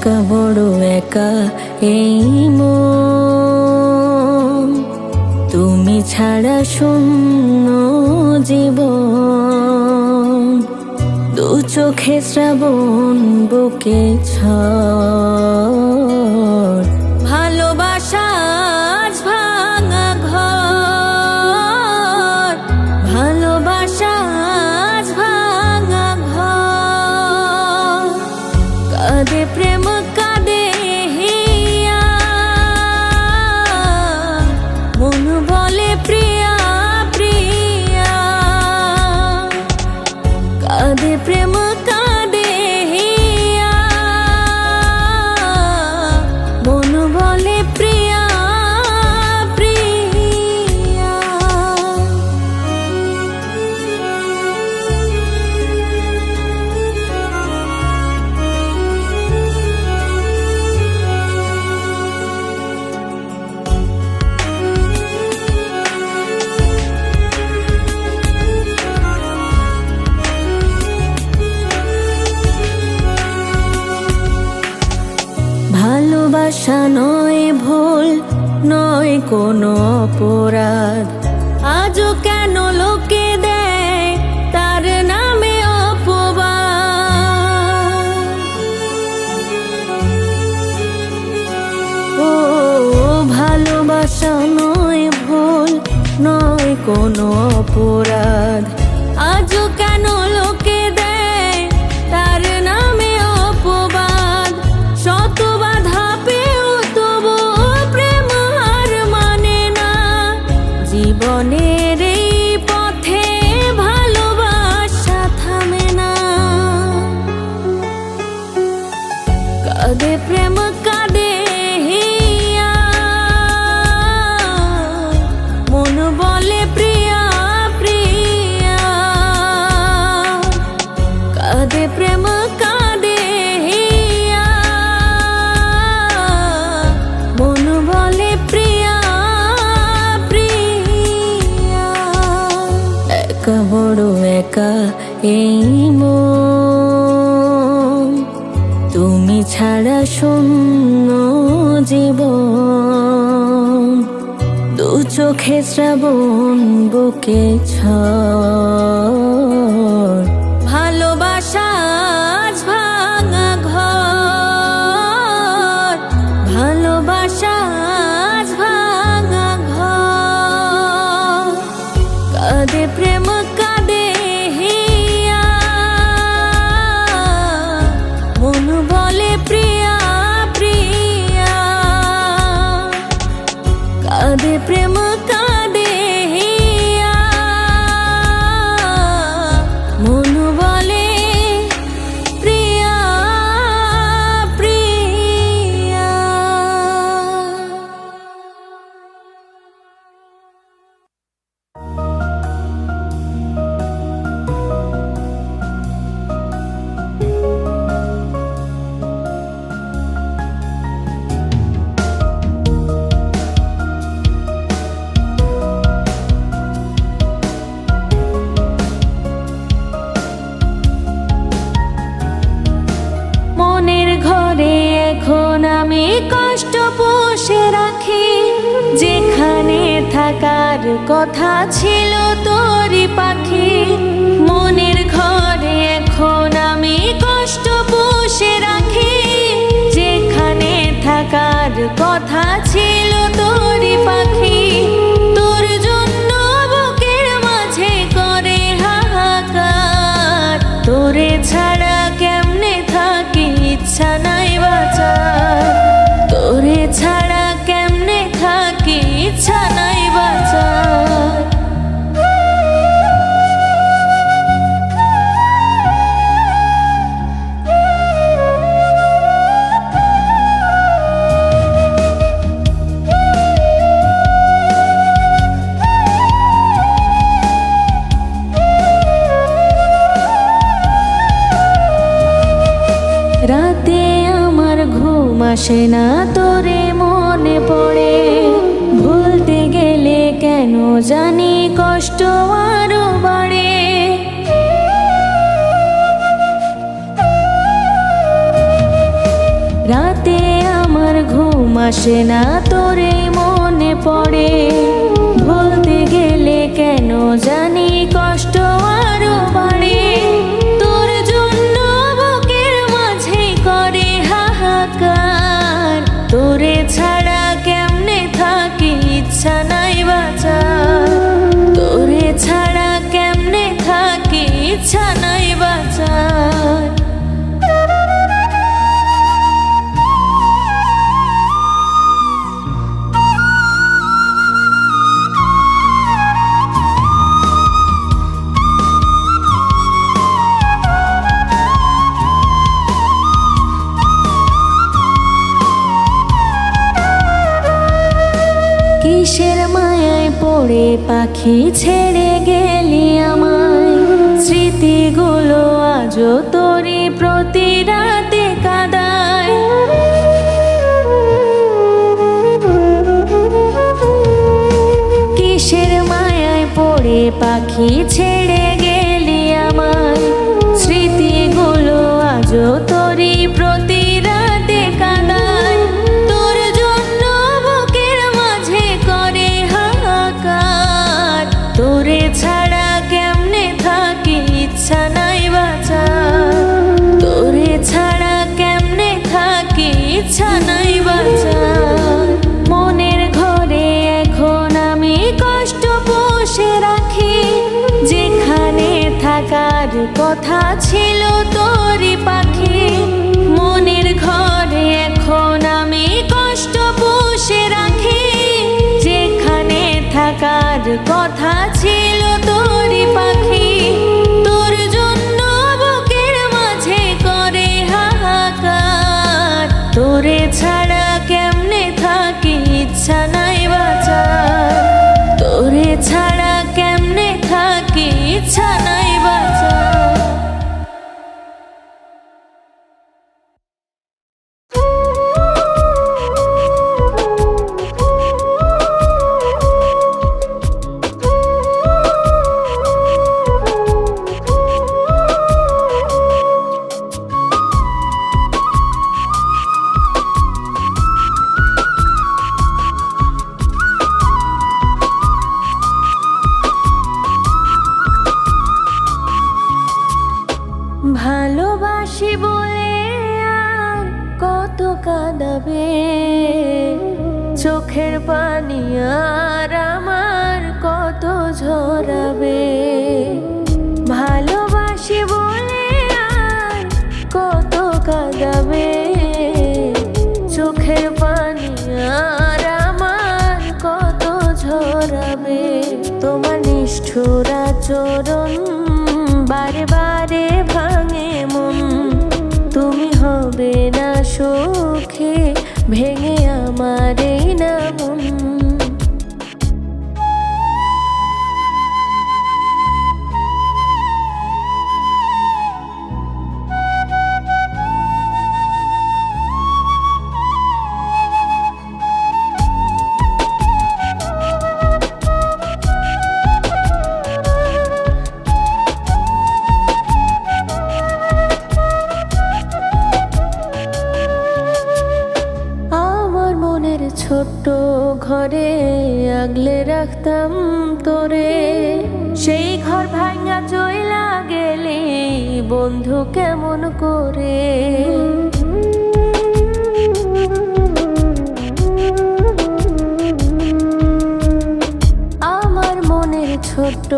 একা বড় একা এই মন, তুমি ছাড়া শূন্য জীবন। দু চোখে শ্রাবণ বুকে ঝড়, ভালোবাসা আজ ভাঙা ঘর, ভালোবাসা আজ ভাঙা ঘর। কাঁদে প্রেম কাঁদে হিয়া, মন বলে প্রিয়া প্রিয়া। কাঁদে প্রেম কাঁদে হিয়া, মন বলে প্রিয়া প্রিয়া। ভালোবাসা নয় ভুল, নয় কোনো অপরাধ, আজও কেন লোকে দেয় তার নামে অপবাদ। ও ভালোবাসা নয় ভুল, নয় কোনো অপরাধ, আজও কেন লোকে দেয় তার নামে অপবাদ। শত বাধা পেও তবু প্রেম হার মানে না, জীবনের এই পথে ভালোবাসা থামে না। কাঁদে প্রেম কাঁদে হিয়া, মন বলে প্রিয়া প্রিয়া। কাঁদে প্রেম কাঁদে হিয়া, মন বলে প্রিয়া প্রিয়া। একা বড় একা এই মন, তুমি ছাড়া শূন্য জীবন। দু চোখে শ্রাবণ বুকে ঝড়, ভালোবাসা আজ ভাঙা ঘর, ভালোবাসা আজ ভাঙা ঘর। কাঁদে প্রেম কাঁদে হিয়া, মন বলে প্রিয়া প্রিয়া। কাঁদে প্রেম কাঁদে হিয়া, মন বলে প্রিয়া প্রিয়া। মনের ঘরে এখন আমি কষ্ট পুষে রাখি, যেখানে থাকার কথা ছিল তোরই পাখি। মনের ঘরে এখন আমি কষ্ট পুষে রাখি, যেখানে থাকার কথা ছিল তোরই পাখি। তোর জন্য বুকের মাঝে করে হাহাকার, তোরে ছাড়া কেমনে থাকি ইচ্ছা নাই বাঁচার। তোরে ছাড়া কেমনে থাকি ইচ্ছা নাই বাঁচার। রাতে আমার ঘুম আসে না, তোরে মনে পড়ে। ভুলতে গেলে কেন জানি কষ্ট আরো বাড়ে। আসে না তোরে মনে পড়ে। ভুলতে গেলে কেন জানি কষ্ট আরো বাড়ে। তোর জন্য বুকের মাঝে করে হাহাকার। তোরে ছাড়া কেমনে থাকি ইচ্ছা নাই বাঁচার। তোরে ছাড়া কেমনে থাকি ইচ্ছা নাই বাঁচার। কিসের মায়ায় পড়ে পাখি ছেড়ে গেলি আমায়। স্মৃতিগুলো আজও তোরই প্রতি রাতে কাঁদায়। কিসের মায়ায় পড়ে পাখি ছেড়ে গেলি আমায়। স্মৃতিগুলো আজও তোরই প্রতি রাতে কাঁদায়। তোর জন্য বুকের মাঝে করে হাহাকার। তোরে ছাড়া কেমনে থাকি ইচ্ছা নাই বাঁচার। তোরে ছাড়া কেমনে থাকি ইচ্ছা নাই বাঁচার। মনের ঘরে এখন আমি কষ্ট পুষে রাখি। যেখানে থাকার কথা ছিল তোরই পাখি। মনের ঘরে এখন আমি কষ্ট পুষে রাখি। যেখানে থাকার কথা ছিল তোরই পাখি। তোর জন্য বুকের মাঝে করে হাহাকার। তোরে ছাড়া কেমনে থাকি ইচ্ছা নাই বাঁচার। তোরে ছাড়া কেমনে থাকি ইচ্ছা নাই বাঁচার। ভালোবাসি বলে আর কত কাঁদাবে। চোখের পানি আর আমার কত ঝরাবে। ভালোবাসি বলে আর কত কাঁদাবে। চোখের পানি আর আমার কত ঝরাবে। তোমার নিষ্ঠুর আচরণ বারে বারে ভাঙে মন। তুমি হবে না সুখে ভেঙে আমার এই না মন। ছোট্ট ঘরে আগলে রাখতাম তোরে। সেই ঘর ভাঙা চইলা গেলে বন্ধু কেমন করে। আমার মনের ছোট্ট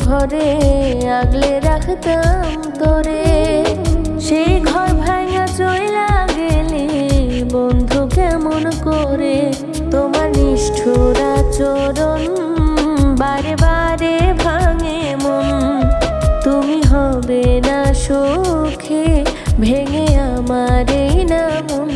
ঘরে আগলে রাখতাম তোরে। সেই ঘর ভাঙা চইলা গেলে বন্ধু কেমন করে। তোমার নিষ্ঠুর আচরণ বারে বারে ভাঙে মন। তুমি হবে না সুখে ভেঙে আমার এই না মন।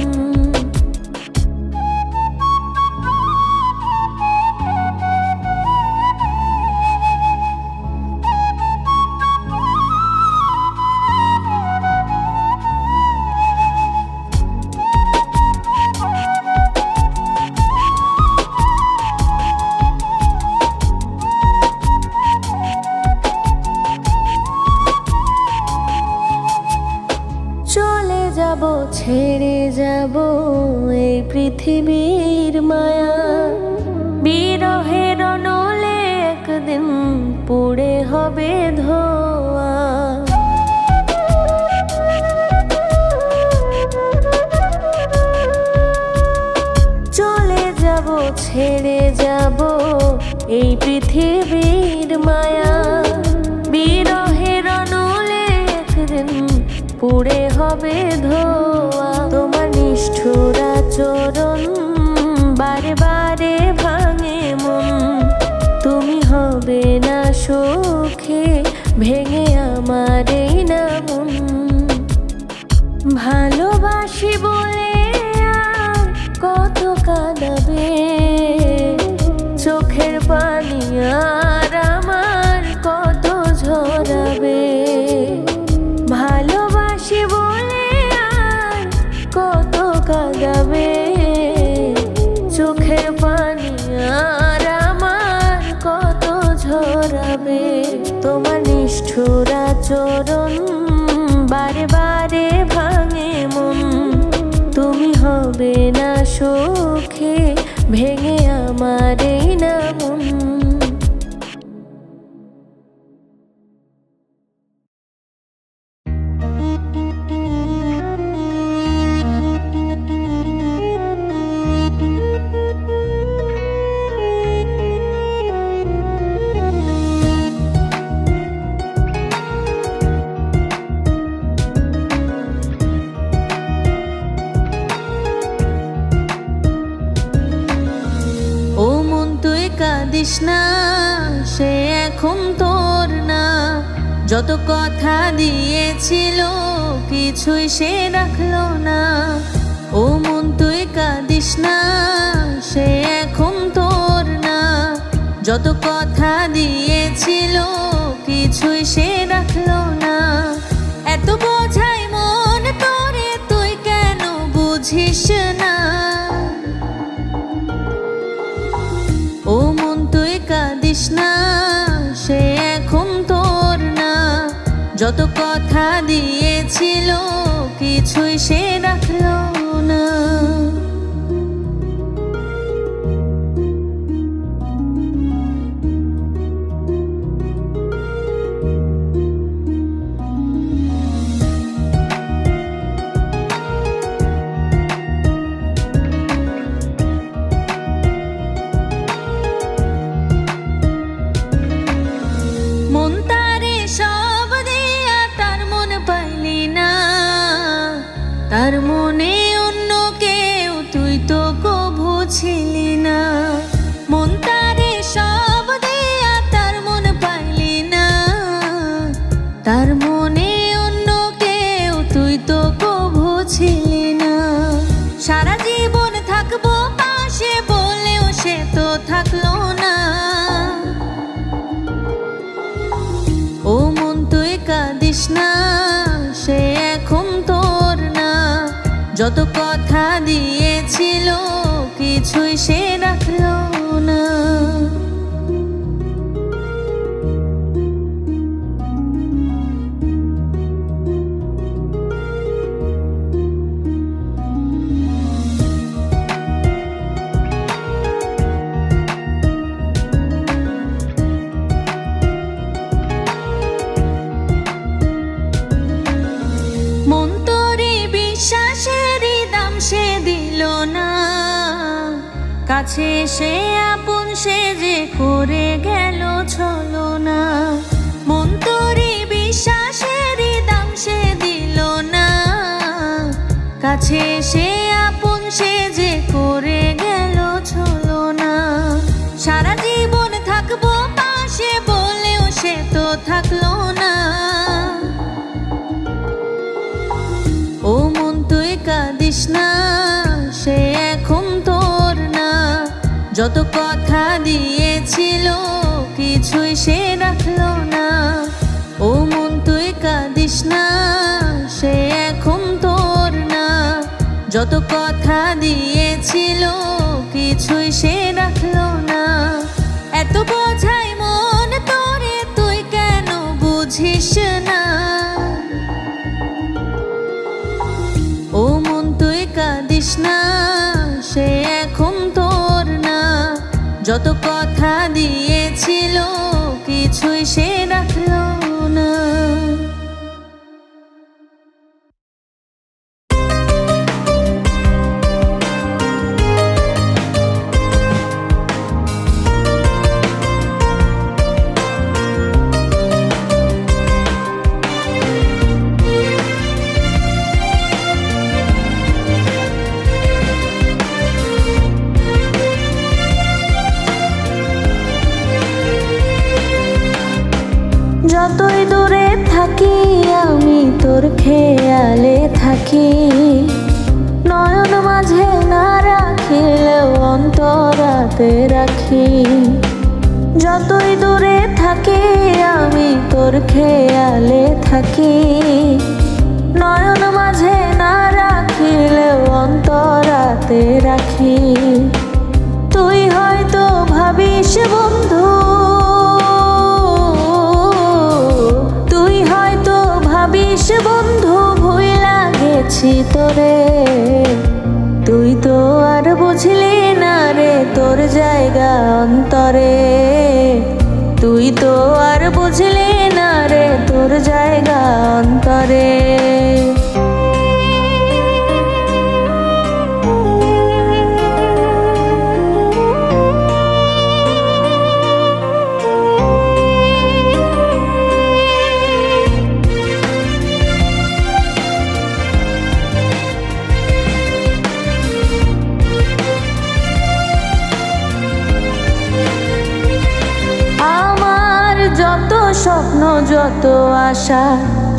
ছেড়ে যাব এই পৃথিবী হবে ধোয়া। চলে যাব, ছেড়ে যাব এই পৃথিবীর মায়া, বিরহের নলে একদিন পুড়ে হবে ধোয়া। তোমার নিষ্ঠুর আচরণ বারে বারে ভাঙে মন, তুমি হবে না সুখে, ভেঙে আমার এই না মন। ভালোবাসি বলে আর কত কাঁদাবে, চোখের পানি আর আমার কত ঝরাবে। ভালোবাসি বলে আর কত কাঁদাবে, চোখের পানি আর আমার কত ঝরাবে। তোমার নিষ্ঠুর আচরণ বারে বারে ভাঙে মন, তুমি হবে না সুখে, ভেঙে আমার এই না মন। কাঁদিস না, সে এখন তোর না, যত কথা দিয়েছিল কিছুই সে রাখলো না। ও মন তুই কাঁদিস না, সে এখন তোর না, যত কথা দিয়েছিল কিছুই সে রাখলো না। এত বোঝাই মন তোরে, তুই কেন বুঝিস না? ও মন তুই কাঁদিস না, সে এখন তোর না, যত কথা দিয়েছিল কিছুই সে রাখলো না। মন তারে সব দিয়া তার মন পাইলি না, তার মনে অন্য কেউ তুই তো কভু ছিলি না। মন তারে সব দিয়া তার মন পাইলি না, তার মনে অন্য কেউ তুই তো কভু ছিলি না। সারা জীবন থাকবো পাশে বলেও সে তো থাকলো না। ও মন তুই কাঁদিস না, সে এখন তোর না, যত কথা দিয়েছিল কিছুই সে রাখলো না। মন তোরে বিশ্বাসেরই দাম সে দিল না, কাছে সে আপন সে যে করে গেল ছলনা। মন তোরে বিশ্বাসেরই দাম সে দিল না, কাছে সে আপন সে যে করে গেল ছলনা। সারা জীবন থাকবো পাশে বলেও সে তো থাকলো না। ও মন তুই কাঁদিস না, সে এখন তোর না, যত কথা দিয়েছিল কিছুই সে রাখলো না। ও মন তুই কাঁদিস না, সে এখন তোর না, যত কথা দিয়েছিল কিছুই সে রাখলো না। এত বোঝাই মন তোরে, তুই কেন বুঝিস না? ও মন তুই কাঁদিস না, সে এখন তোর না, যত কথা দিয়েছিল কিছুই সে রাখলো যতই দূরে থাকি আমি তোর খেয়ালে থাকি, নয়ন মাঝে না রাখিলেও অন্তরাতে রাখি। যতই দূরে থাকি আমি তোর খেয়ালে থাকি, নয়ন মাঝে না রাখিলেও অন্তরাতে রাখি। তুই হয়তো ভাবিস বন্ধু, তুই হয়তো ভাবিস বন্ধু ভুইলা গেছি তোরে। তুই তো আর বুঝলি না রে তোর জায়গা অন্তরে, তুই তো আর বুঝলি না রে তোর জায়গা অন্তরে। যত স্বপ্ন যত আশা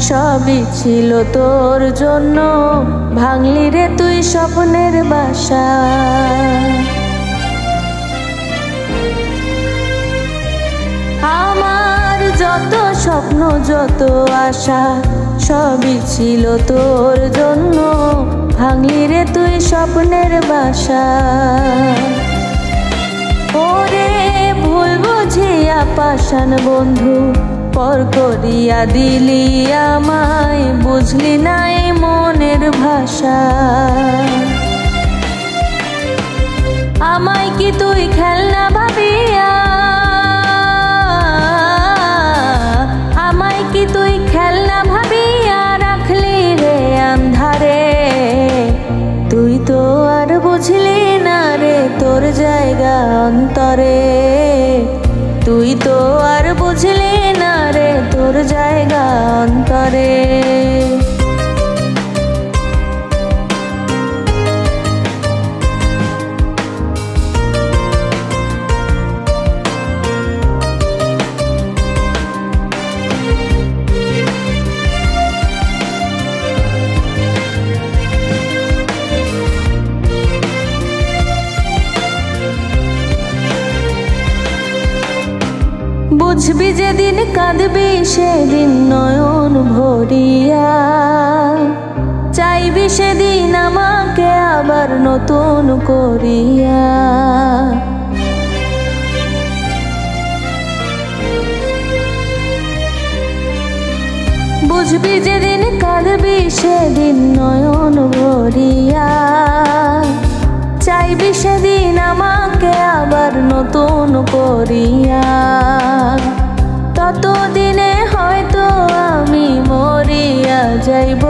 সবই ছিল তোর জন্য, ভাঙলি রে তুই স্বপ্নের বাসা। আমার যত স্বপ্ন যত আশা সবই ছিল তোর জন্য, ভাঙলি রে তুই স্বপ্নের বাসা। ওরে ভুল বুঝিয়া পাষাণ বন্ধু পর করিয়া দিলি আমায়, বুঝলি নাই মনের ভাষা। আমায় কি তুই খেলনা ভাবিয়া, আমায় কি তুই খেলনা ভাবিয়া রাখলি রে আন্ধারে। তুই তো আর বুঝলি না রে তোর জায়গা অন্তরে, তুই তো আর বুঝলি না রে তোর জায়গা অন্তরে। বুঝবি যেদিন কাঁদবি সেদিন নয়ন ভরিয়া, চাইবি সেদিন আমাকে আবার নতুন করিয়া। বুঝবি যেদিন কাঁদবি সেদিন নয়ন ভরিয়া, চাইবি সেদিন আমাকে আবার নতুন করিয়া। ততদিনে হয়তো আমি মরিয়া যাইব,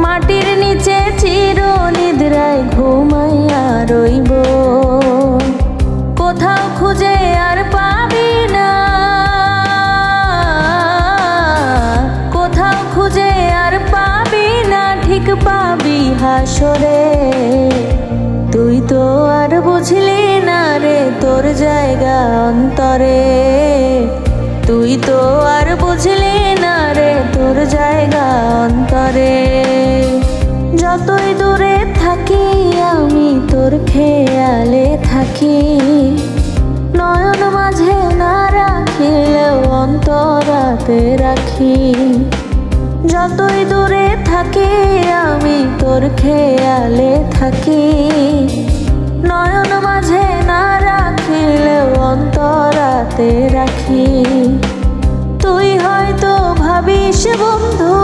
মাটির নিচে চির নিদ্রায় ঘুমাইয়া রইব। কোথাও খুঁজে আর পাবি না, কোথাও খুঁজে আর পাবি না ঠিক পাবি হাসরে। তুই তো আর বুঝলি না রে তোর জায়গা অন্তরে, তুই তো আর বুঝলি না রে তোর জায়গা অন্তরে। যতই দূরে থাকি আমি তোর খেয়ালে থাকি, নয়ন মাঝে না রাখিলেও অন্তরাতে রাখি। যতই দূরে থাকি আমি তোর খেয়ালে থাকি, নয়ন মাঝে না রাখিলেও অন্তরাতে রাখি। তুই হয়তো ভাবিস বন্ধু,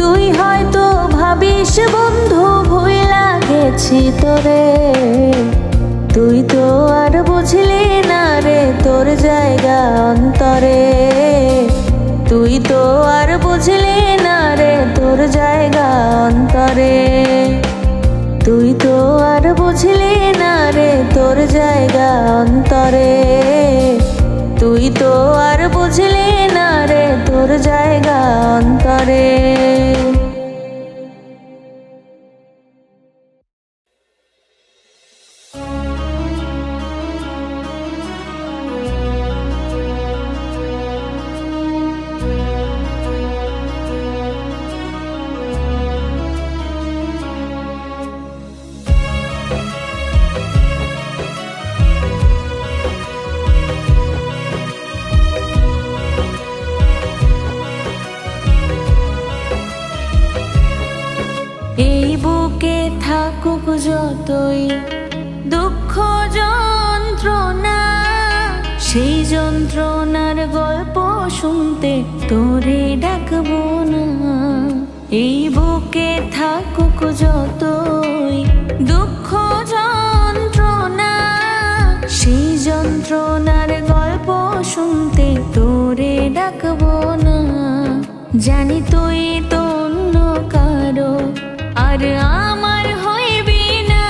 তুই হয়তো ভাবিস বন্ধু ভুইলা গেছি তোরে। তুই তো আর বুঝলি না রে তোর জায়গা অন্তরে, তুই তো আর বুঝলি না রে তোর জায়গা অন্তরে। তুই তো আর বুঝলি না রে তোর জায়গা অন্তরে, তুই তো আর বুঝলি না রে তোর জায়গা অন্তরে। থাকুক যতই দুঃখ যন্ত্রণা, সেই যন্ত্রণার গল্প শুনতে তোরে ডাকবো না। এই বুকে থাকুক যতই দুঃখ যন্ত্রণা, সেই যন্ত্রণার গল্প শুনতে তোরে ডাকবো না। জানি তুই তো অন্য কারো আর আমার হইবি না,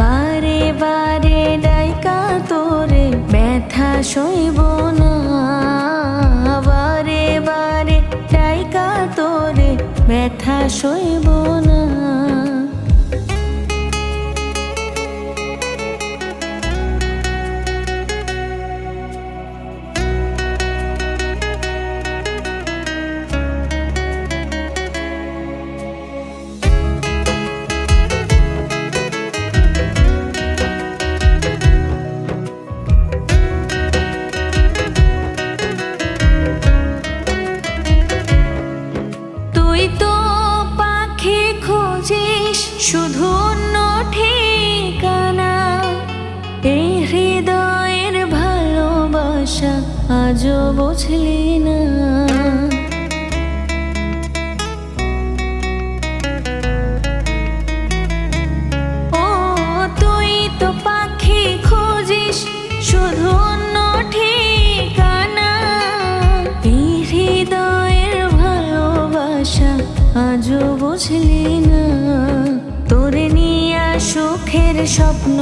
বারে বারে ডাইকা তোরে ব্যথা সইব না, বারে বারে ডাইকা তোরে ব্যথা সইব না। শুধু অন্য ঠিকানা, এই হৃদয়ের ভালোবাসা আজও বুঝলি না। ও তুই তো পাখি খুঁজিস শুধু অন্য ঠিকানা, এই হৃদয়ের ভালোবাসা আজও বুঝলি না। তোরে নিয়া সুখের স্বপ্ন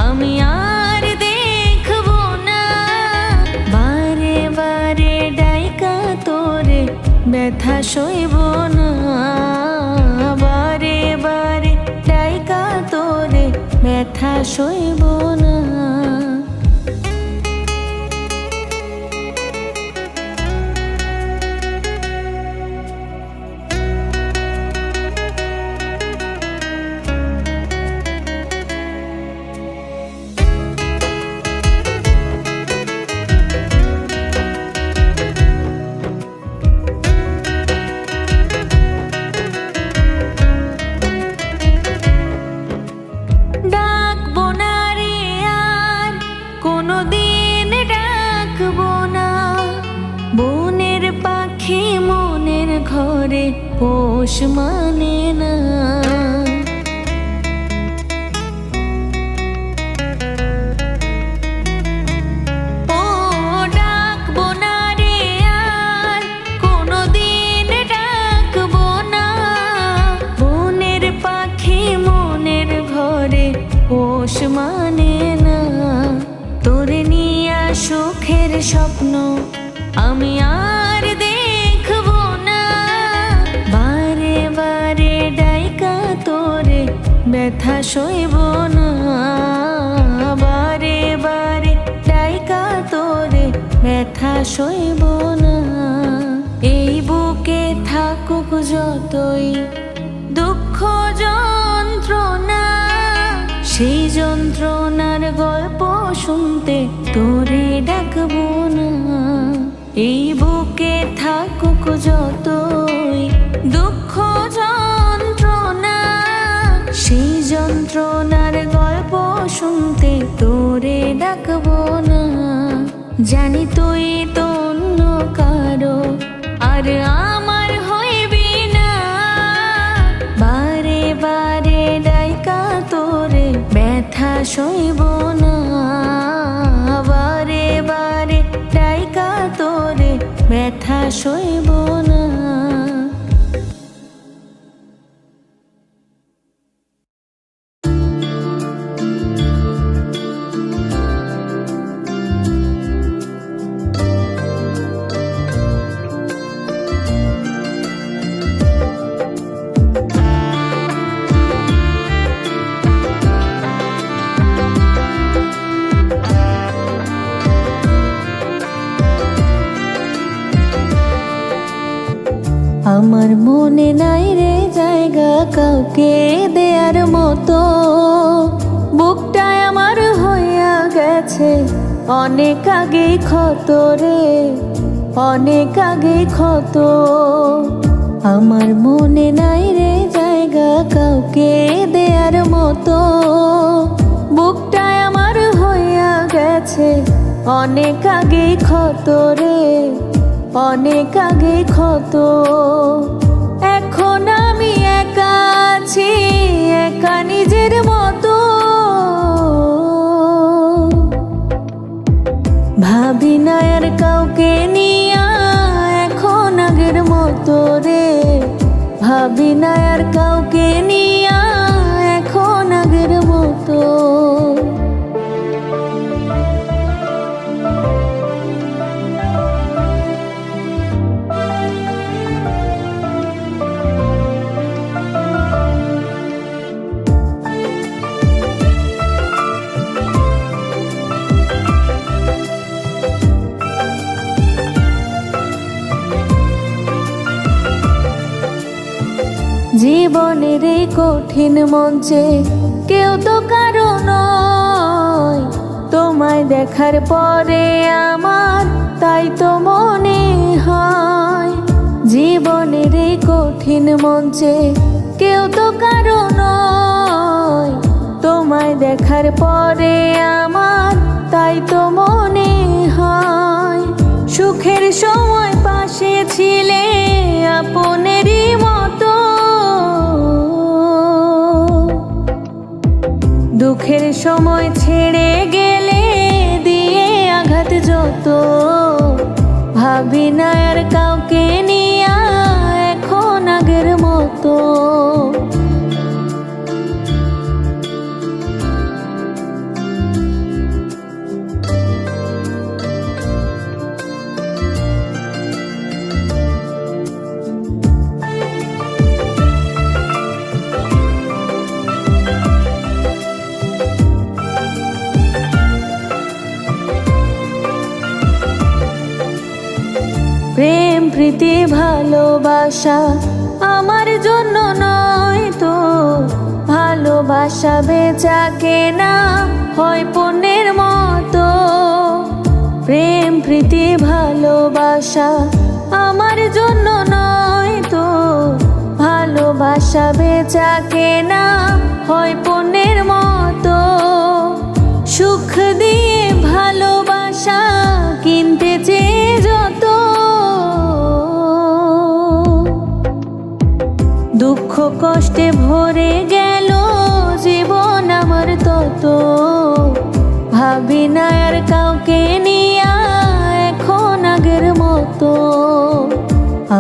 আমি আর দেখব না, বারে বারে ডাইকা তোরে ব্যথা সইব না, বারে বারে ডাইকা তোরে ব্যথা সইব না। বনের পাখি মনের ঘরে পোষ মানে না, ও ডাকবো না রে আর কোনদিন ডাকবো না। বনের পাখি মনের ঘরে পোষ মানে না, তোরে নিয়া সুখের স্বপ্ন আমি আর দেখব না, বারে বারে ডাইকা তোরে ব্যথা সইব না, বারে বারে ডাইকা তোরে ব্যথা সইব না। এই বুকে থাকুক যতই দুঃখ যন্ত্রণা, সেই যন্ত্রণার গল্প শুনতে তোরে ডাকবো না। এই বুকে থাকুক যতই দুঃখ যন্ত্রণা, সেই যন্ত্রণার গল্প শুনতে তোরে ডাকবো না। জানি তুই তো অন্য কারো আর আমার হইবি না, বারে বারে ডাইকা তোরে ব্যথা সইব না, বারে বারে ডাইকা তোরে ব্যথা সইব না। আমার মনে নাই রে জায়গা কাউকে দেয়ার মতো, বুকটায় আমার হইয়া গেছে অনেক আগেই ক্ষত রে, অনেক আগেই ক্ষত। আমার মনে নাই রে জায়গা জায়গা কাউকে দেয়ার মতো। বুকটায় আমার হইয়া গেছে অনেক আগে ক্ষত রে, অনেক আগে ক্ষত। এখন আমি একা আছি, একা নিজের মতো। ভাবি না আর কাউকে নিয়া এখন আগের মতো রে, ভাবি না আর কাউকে নিয়া এখন আগের মতো। জীবনের এই কঠিন মঞ্চে কেউ তো কারো নয়, তোমায় দেখার পরে আমার তাই তো মনে হয়। জীবনের এই কঠিন মঞ্চে কেউ তো কারো নয়, তোমায় দেখার পরে আমার তাই তো মনে হয়। সুখের সময় পাশে ছিলে আপনেরই মতো, দুঃখের সময় ছেড়ে গেলে দিয়ে আঘাত যত। ভাবি না আর কাউকে নিয়া এখন আগের মতো। প্রেম প্রীতি ভালোবাসা আমার জন্য নয় তো, ভালোবাসা বেচা কেনা হয় পণ্যের মতো। প্রেম প্রীতি ভালোবাসা আমার জন্য নয় তো, ভালোবাসা বেচা কেনা হয় পণ্যের মতো। সুখ দিয়ে ভালোবাসা কিনতে চেয়ে যত, দুঃখ কষ্টে ভরে গেল জীবন আমার তত। ভাবি না আর কাউকে নিয়া এখন আগের মতো।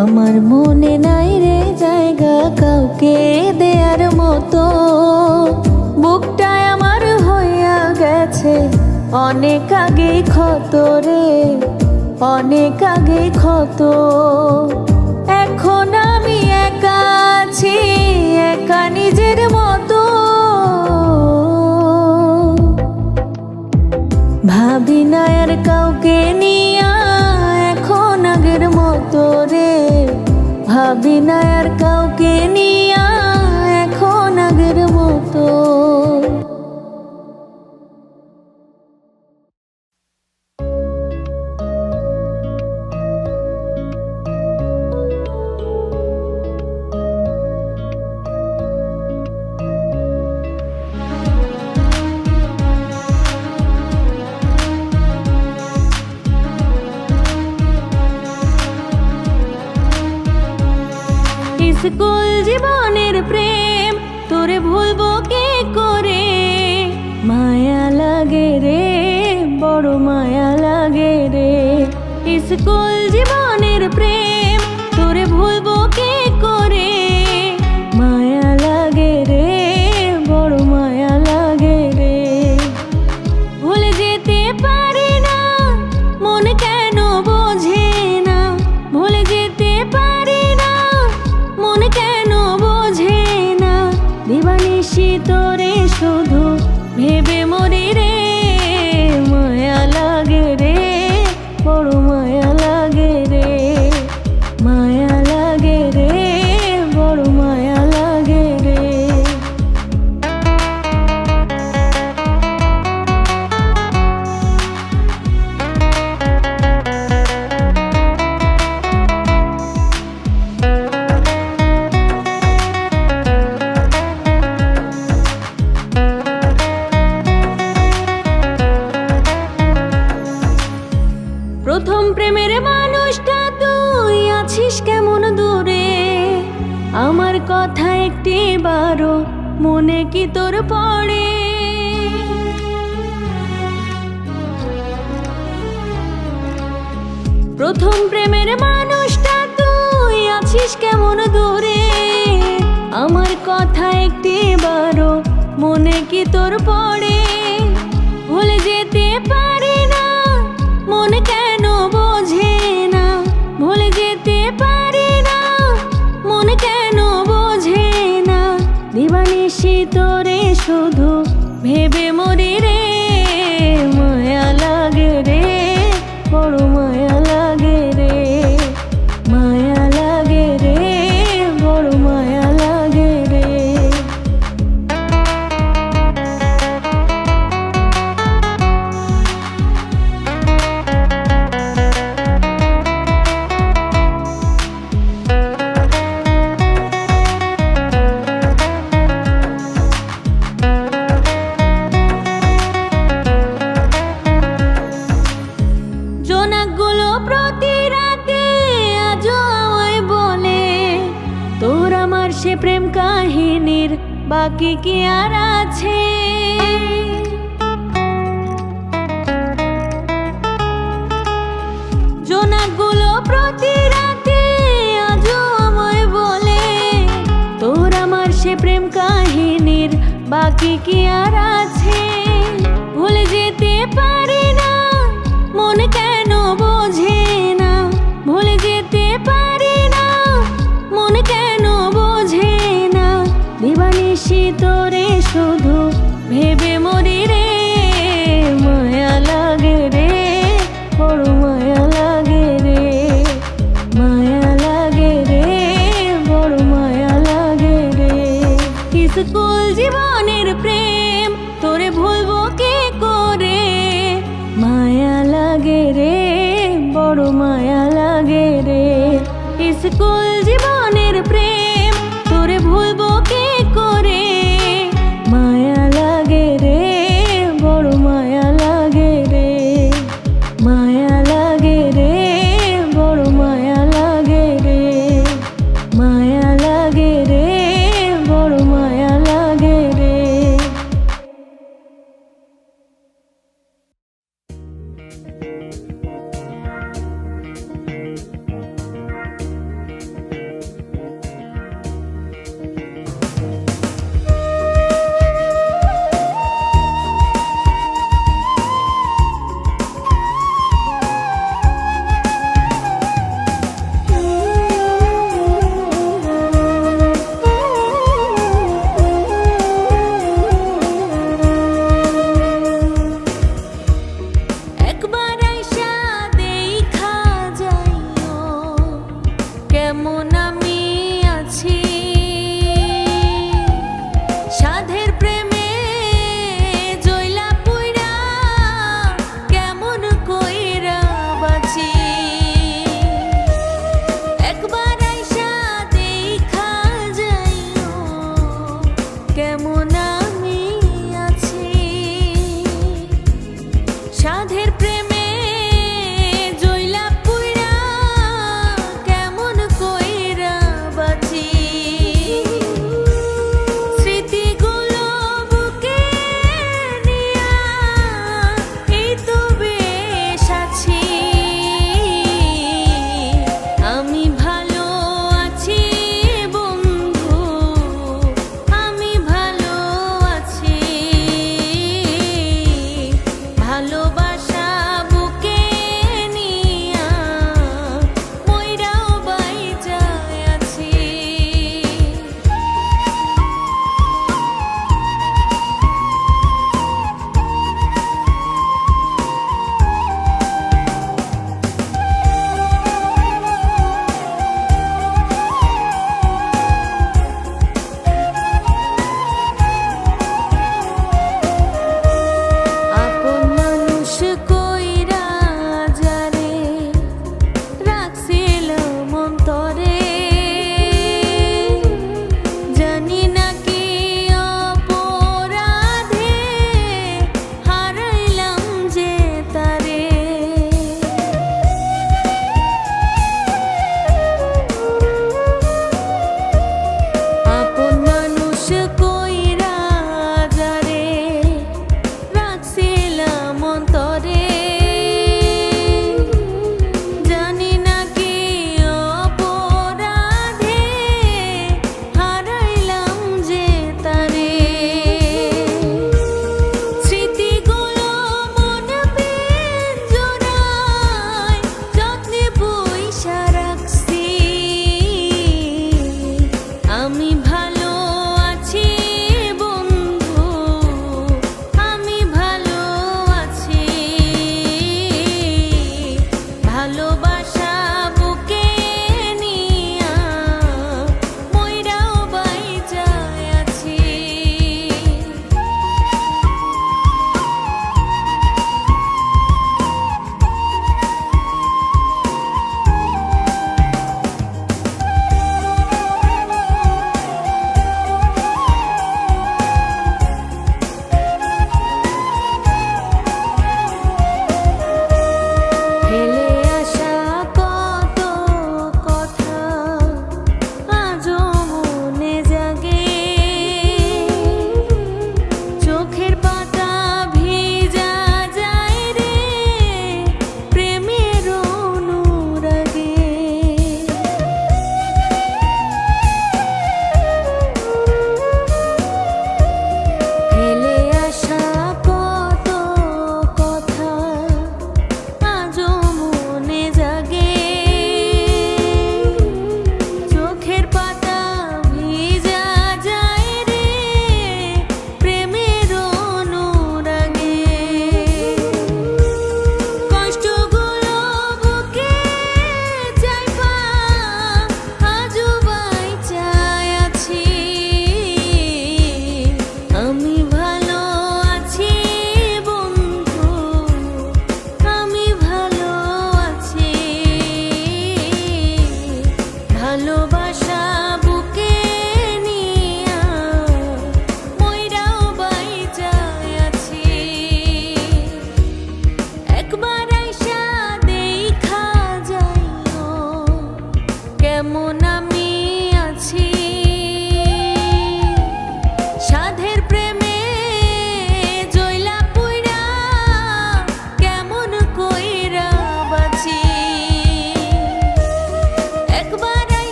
আমার মনে নাই রে জায়গা কাউকে দেয়ার মতো। বুকটায় আমার হইয়া গেছে অনেক আগে ক্ষত রে, অনেক আগে ক্ষত। এখন আমি একা আছি, একা নিজের মতো। ভাবি না আর কাউকে নিয়া এখন আগের মতো রে, ভাবি না আর কাউকে নিয়া এখন আগের মতো। স্কুল জীবনের প্রেম তোরে ভুলবো কি করে, মায়া লাগে রে, বড় মায়া লাগে রে। স্কুল জীবনের প্রেম তোরে ভুলবো কি করে, মায়া লাগে রে, বড় মায়া লাগে রে। ভুলে যেতে পারি না, মন কেন বোঝে না, ভুলে যেতে পারি না, মন কেন বোঝে না। দিবানিশি তোরে শুধু ভেবে মরি রে, মায়া লাগে রে, বড় মায়া লাগে। কি তোর পড়ে? প্রথম প্রেমের মানুষটা তুই আছিস কেমন দূরে? আমার কথা একটিবারও মনে কি তোর পড়ে? ভুলে যেতে পারি না, মন কেন বোঝে না? ভুলে যেতে পারি না, মন কেন বোঝে না? দিবানিশি তোরে শুধু ভেবে মরি রে, মায়া লাগে রে, বড় মায়া লাগে রে, মায়া লাগে রে, বড় মায়া লাগে রে। জোনাকগুলো প্রতি রাতে আজও আমায় বলে, তোর আমার সে প্রেম কাহিনীর বাকি কি আর আছে? জোনাকগুলো প্রতি রাতে আজও আমায় বলে, তোর আমার সে প্রেম কাহিনীর বাকি কি আর আছে? ভুলে যেতে পারি না, মন কেন বোঝে না? ভুলে যেতে পারি না, মন কেন বোঝে না? দিবানিশি তোরে শুধু ভেবে মরি রে, মায়া লাগে রে, বড় মায়া লাগে রে, মায়া লাগে রে, বড় মায়া লাগে রে। স্কুল জীবনের প্রেম তোরে ভুলবো কি করে? মায়া লাগে রে, বড় মায়া লাগে রে। স্কুল জীবনের প্রেম তোরে ভুলবো কি করে? মায়া লাগে রে, বড় মায়া লাগে রে, মায়া লাগে রে, বড় মায়া লাগে রে, মায়া লাগে রে, বড় মায়া লাগে রে।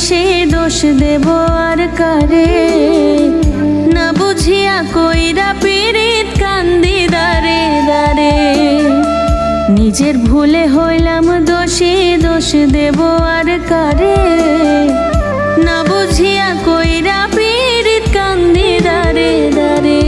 দোষে দোষ দেব আর কারে, না বুঝিয়া কইরা পীড়িত কান্দি দারে দারে। নিজের ভুলে হইলাম দোষী, দোষ দেব আর কারে, না বুঝিয়া কইরা পীড়িত কান্দি দারে দারে।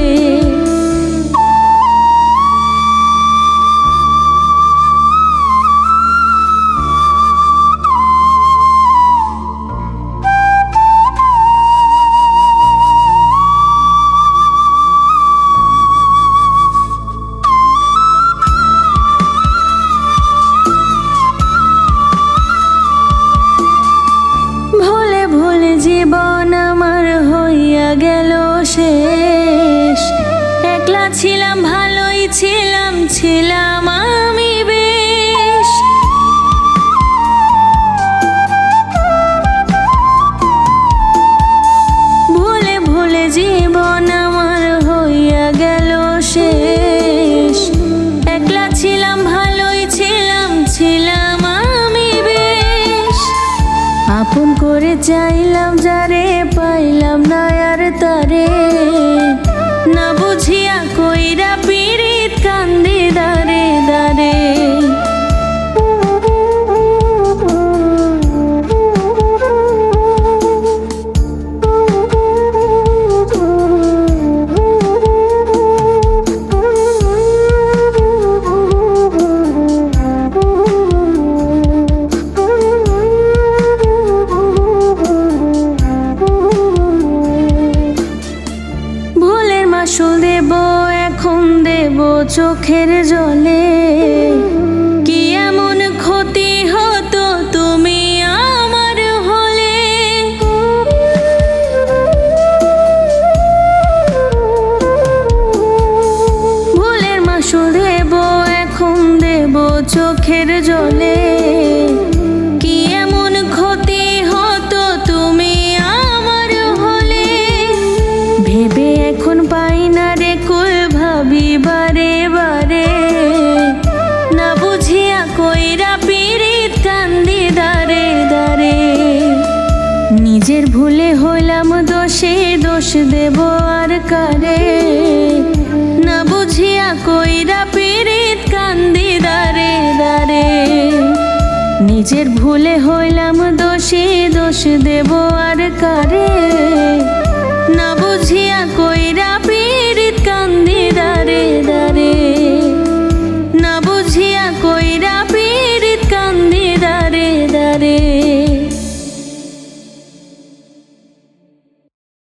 জীবন আমার হইয়া গেল শেষ, একলা ছিলাম ভালোই ছিলাম, ছিলাম আমি বেশ। ভুলে ভুলে জীবন আমার হইয়া গেল শেষ, একলা ছিলাম ভালোই ছিলাম, ছিলাম আমি বেশ। আপন করে চাইলাম যারে, পাইলাম না আর তারে, না বুঝিয়া কইরা পীড়িত কান্দি দারে দারে। মাসুল দেব এখন দেব চোখের জলে, কি এমন ক্ষতি হতো তুমি আমার হলে। ভুলের মাসুল দেব এখন দেব চোখের জলে, কি এমন ক্ষতি হতো তুমি আমার হলে। ভেবে এখন পাই না রে কুল, ভাবি বারে বারে, না বুঝিয়া কইরা পীড়িত কান্দি দারে দারে। নিজের ভুলে হইলাম দোষী, দোষ দেব আর কারে, না বুঝিয়া কইরা পীড়িত কান্দি দারে দারে। নিজের ভুলে হইলাম দোষী, দোষ দেব আর কারে।